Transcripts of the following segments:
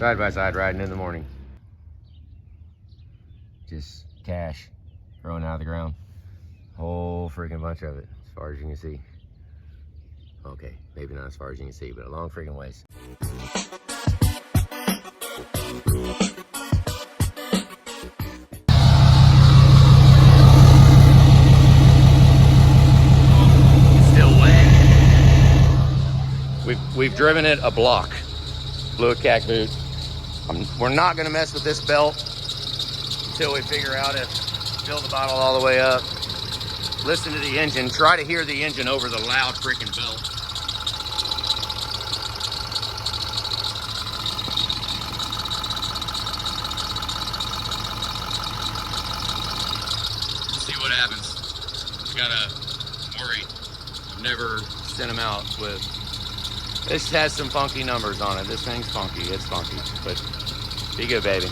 Side by side riding in the morning. Just cash growing out of the ground. Whole freaking bunch of it, as far as you can see. Okay, maybe not as far as you can see, but a long freaking ways. Still wet. We've driven it a block. Blew a cack boot. We're not gonna mess with this belt until we figure out if fill the bottle all the way up. Listen to the engine. Try to hear the engine over the loud freaking belt. See what happens. Gotta worry. I've never sent them out with. This has some funky numbers on it. This thing's funky. It's funky, but be good, baby.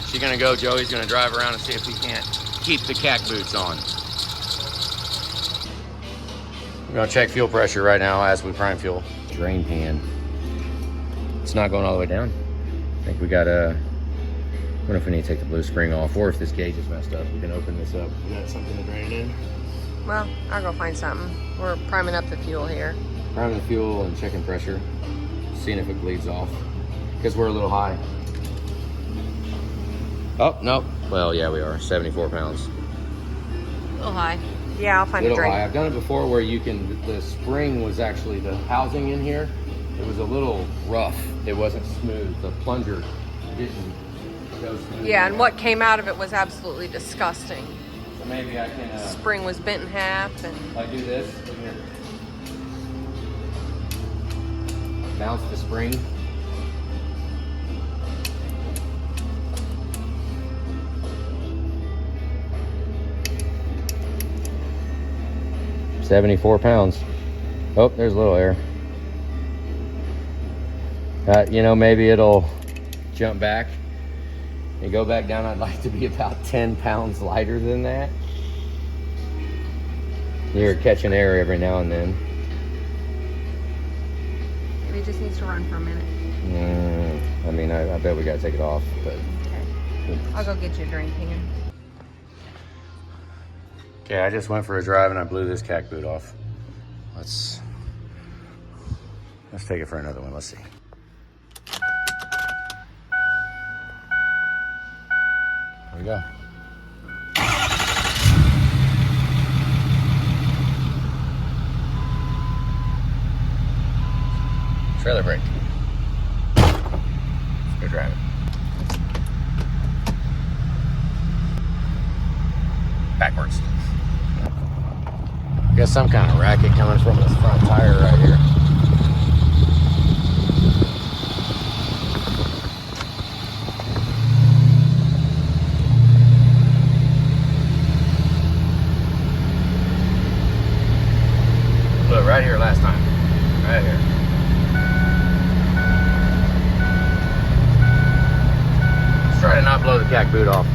She's gonna go. Joey's gonna drive around and see if he can't keep the cack boots on. We're gonna check fuel pressure right now as we prime fuel. Drain pan. It's not going all the way down. I think we got I wonder if we need to take the blue spring off, or if this gauge is messed up, we can open this up. Is that something to drain it in? Well, I'll go find something. We're priming up the fuel here. Priming the fuel and checking pressure, seeing if it bleeds off, because we're a little high. Oh, nope. Well, yeah, we are. 74 pounds. A little high. Yeah, I'll find a drain. High. I've done it before where you can, the spring was actually the housing in here. It was a little rough. It wasn't smooth. The plunger didn't go smooth. Yeah, and what came out of it was absolutely disgusting. So maybe I can... spring was bent in half and... I do this. Look here. Bounce the spring. $74 pounds. Oh, there's a little air. You know, maybe it'll jump back and go back down. I'd like to be about 10 pounds lighter than that. You're catching air every now and then. Maybe it just needs to run for a minute. I mean, I bet we gotta take it off, but... Okay. I'll go get you a drain pan. Okay, I just went for a drive and I blew this cack boot off. Let's take it for another one. Let's see. Here we go. Trailer brake. Let's go drive it. Backwards. Got some kind of racket coming from this front tire right here. Look, right here last time. Right here. Let's try to not blow the cack boot off.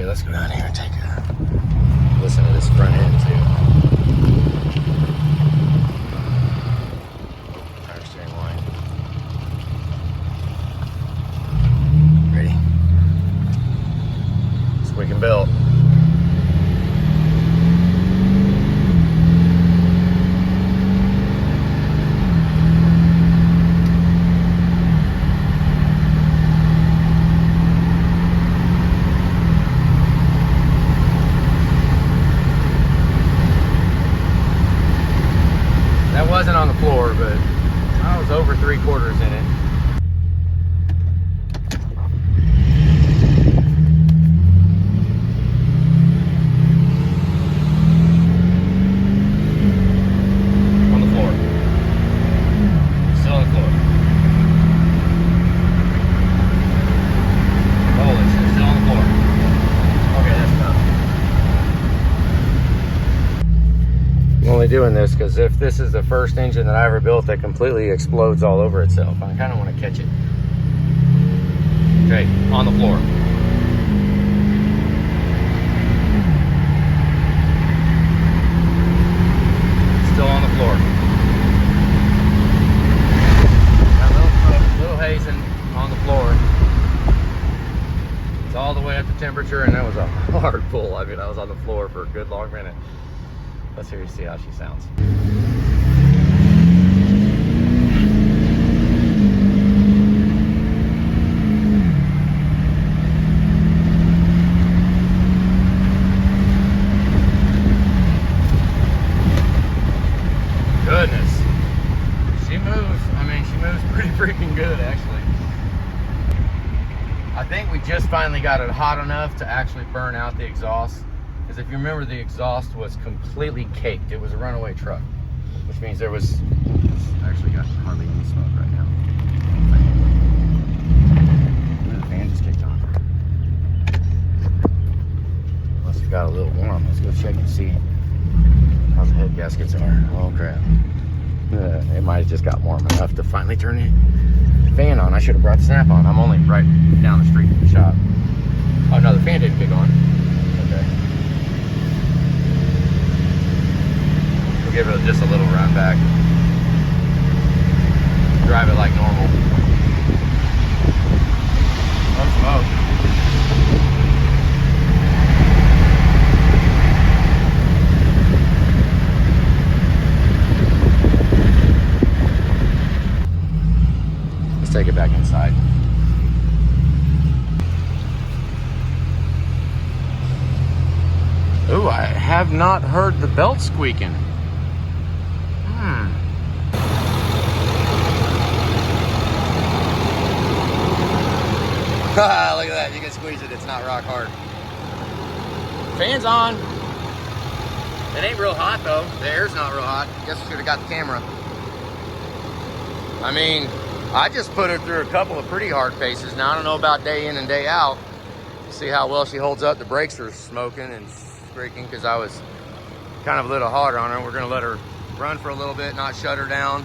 Let's go down here and take a listen to this front end too. Power steering line. Ready? Squeaking belt. Wasn't on the floor, but I was over 3/4 in it. On the floor. only doing this because if this is the first engine that I ever built that completely explodes all over itself, I kind of want to catch it. Okay, on the floor. Still on the floor. Got little hazing on the floor. It's all the way up to temperature, and that was a hard pull. I mean, I was on the floor for a good long minute. Let's hear you see how she sounds. Goodness. She moves, I mean, she moves pretty freaking good, actually. I think we just finally got it hot enough to actually burn out the exhaust. Because if you remember, the exhaust was completely caked. It was a runaway truck, which means there was actually got hardly any smoke right now. Ooh, the fan just kicked on. Must have got a little warm. Let's go check and see how the head gaskets are. Oh crap. It might have just got warm enough to finally turn the fan on. I should have brought the snap on. I'm only right down the street from the shop. Oh no, the fan didn't kick on. Okay. We'll give it just a little run back. Drive it like normal. Oh, smoke. Let's take it back inside. Ooh, I have not heard the belt squeaking. Look at that, you can squeeze it, it's not rock hard. Fan's on. It ain't real hot though. The air's not real hot. Guess I should have got the camera. I mean, I just put her through a couple of pretty hard paces. Now I don't know about day in and day out. See how well she holds up. The brakes are smoking and squeaking because I was kind of a little harder on her. We're gonna let her run for a little bit, not shut her down.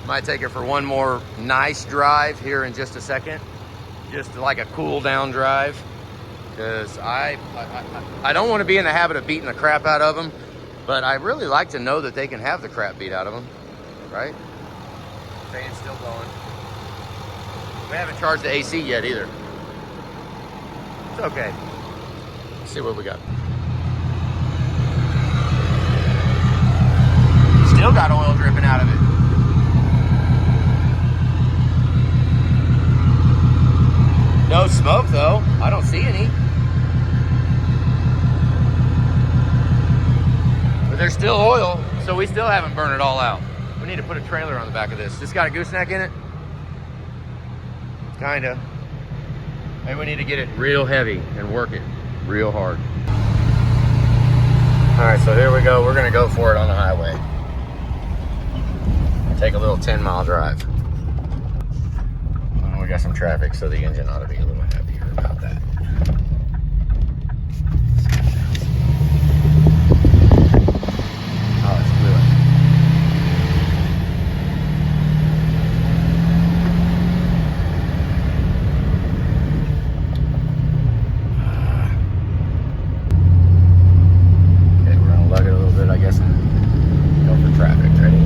Might take her for one more nice drive here in just a second. Just like a cool down drive. Because I don't want to be in the habit of beating the crap out of them, but I really like to know that they can have the crap beat out of them, right? Fan's still blowing. We haven't charged the AC yet either. It's okay. Let's see what we got. Still got oil dripping out of it. No smoke though. I don't see any. But there's still oil, so we still haven't burned it all out. We need to put a trailer on the back of this. This got a gooseneck in it? Kinda. Maybe we need to get it real heavy and work it real hard. All right, so here we go. We're gonna go for it on the highway. Take a little 10-mile drive. We got some traffic, so the engine ought to be a little happier about that. Oh, it's fluid. Okay, we're gonna lug it a little bit, I guess, and go for traffic. Ready?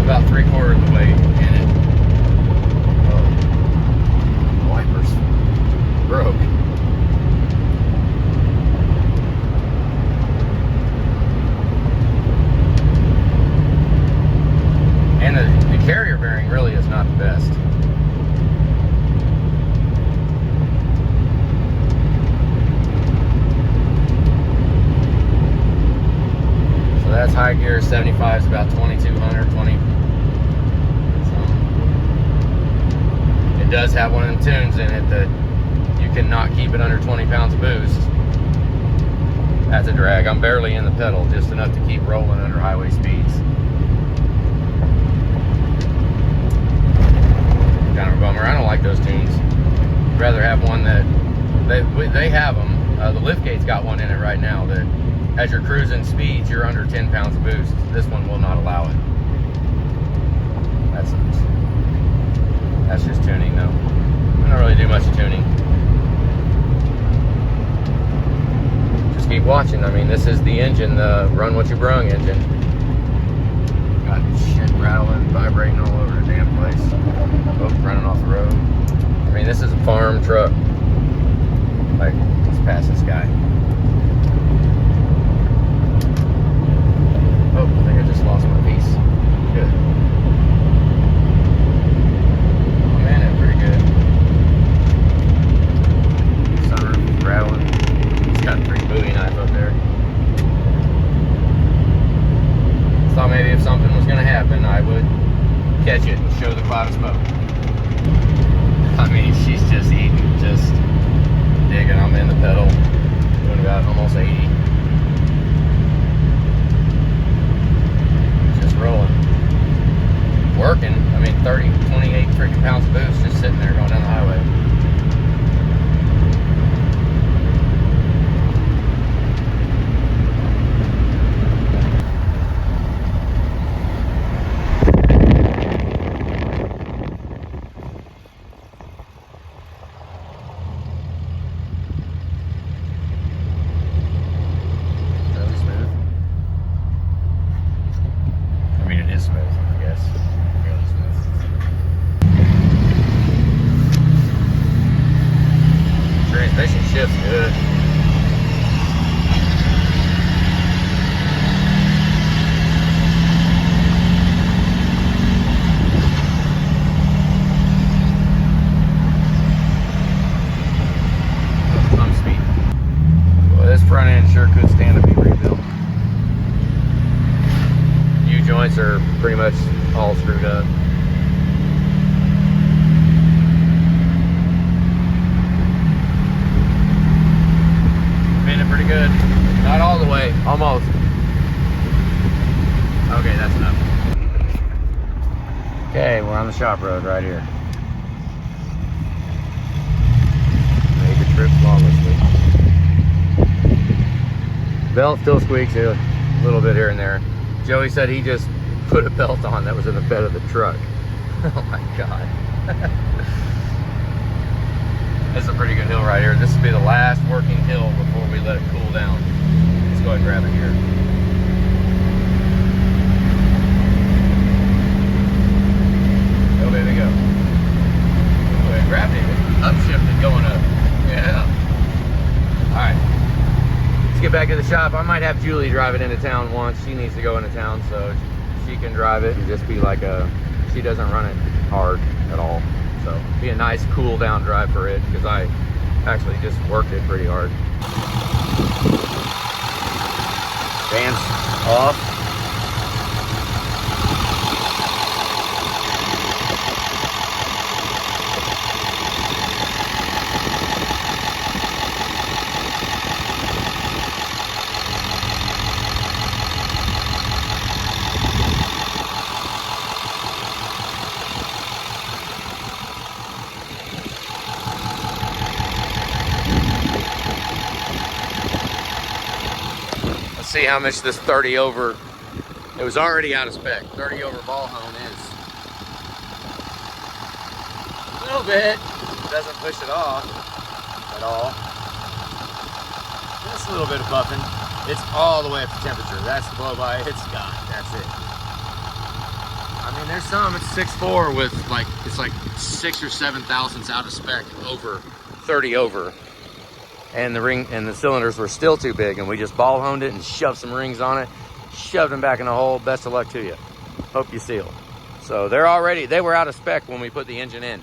About 3/4 of the way in it. Oh, the wipers broke. And the carrier bearing really is not the best. So that's high gear. 75 is about 2200, 20. It does have one of them tunes in it that you cannot keep it under 20 pounds of boost. That's a drag. I'm barely in the pedal, just enough to keep rolling under highway speeds. Kind of a bummer. I don't like those tunes. I'd rather have one that they have them. The liftgate's got one in it right now that as you're cruising speeds, you're under 10 pounds of boost. This one will not allow it. That sucks. That's just tuning though. I don't really do much of tuning. Just keep watching. I mean, this is the engine, the Run What You Brung engine. Got shit rattling, vibrating all over the damn place. Oh, running off the road. I mean, this is a farm truck. Like, let's pass this guy. Oh, I think I just lost my piece. Good. I'm in it pretty good. Sunroof is rattling. It's got a pretty Bowie knife up there. Thought maybe if something was going to happen, I would catch it and show the cloud of smoke. I mean, she's just eating, just digging. I'm in the pedal, doing about almost 80. Just rolling. Working. I mean, 28 freaking pounds of boost just sitting there going down the highway. Transmission shift's good. I'm speeding. Well, this front end sure could stand to be rebuilt. U-joints are pretty much all screwed up. Pretty good. Not all the way, almost. Okay, that's enough. Okay, we're on the shop road right here. Made the trip flawlessly. Belt still squeaks a little bit here and there. Joey said he just put a belt on that was in the bed of the truck. Oh my God. This is a pretty good hill right here. This will be the last working hill before we let it cool down. Let's go ahead and grab it here. Go, baby, go. Go ahead and grab it. Upshifted, going up. Yeah. All right. Let's get back to the shop. I might have Julie drive it into town once. She needs to go into town, so she can drive it and just be like she doesn't run it hard at all. So be a nice cool down drive for it because I actually just worked it pretty hard. Fans off. See how much this 30 over, it was already out of spec. 30 over ball hone is a little bit, doesn't push it off at all. Just a little bit of buffing. It's all the way up to temperature. That's the blow by it's got, that's it. I mean, there's some, it's 6.4 with like, it's like 6 or 7 thousandths out of spec over 30 over. And the ring and the cylinders were still too big, and we just ball honed it and shoved some rings on it, shoved them back in the hole. Best of luck to you. Hope you seal. So they were out of spec when we put the engine in.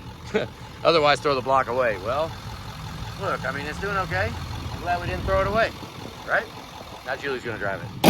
Otherwise, throw the block away. Well, look, I mean, it's doing okay. I'm glad we didn't throw it away, right? Now Julie's gonna drive it.